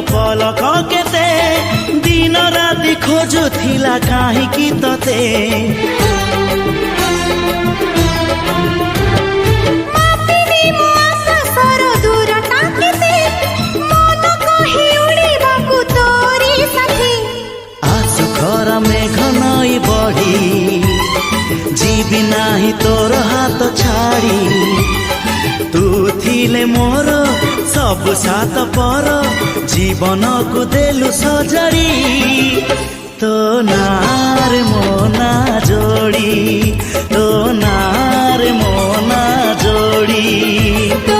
पलक केते दिन राति खोजुथिला काहीकि तते मापिनी मो आकाशर दूरता केते मन कहि उड़िबाकु तोरी साथी आसु घर मेघ नई बढी जीवी नाही तोर हाथ छाड़ी तू थिले मोर सब सात पर जीवन को देलु सजरी तो नार मोना जोड़ी तो नार मोना जोड़ी।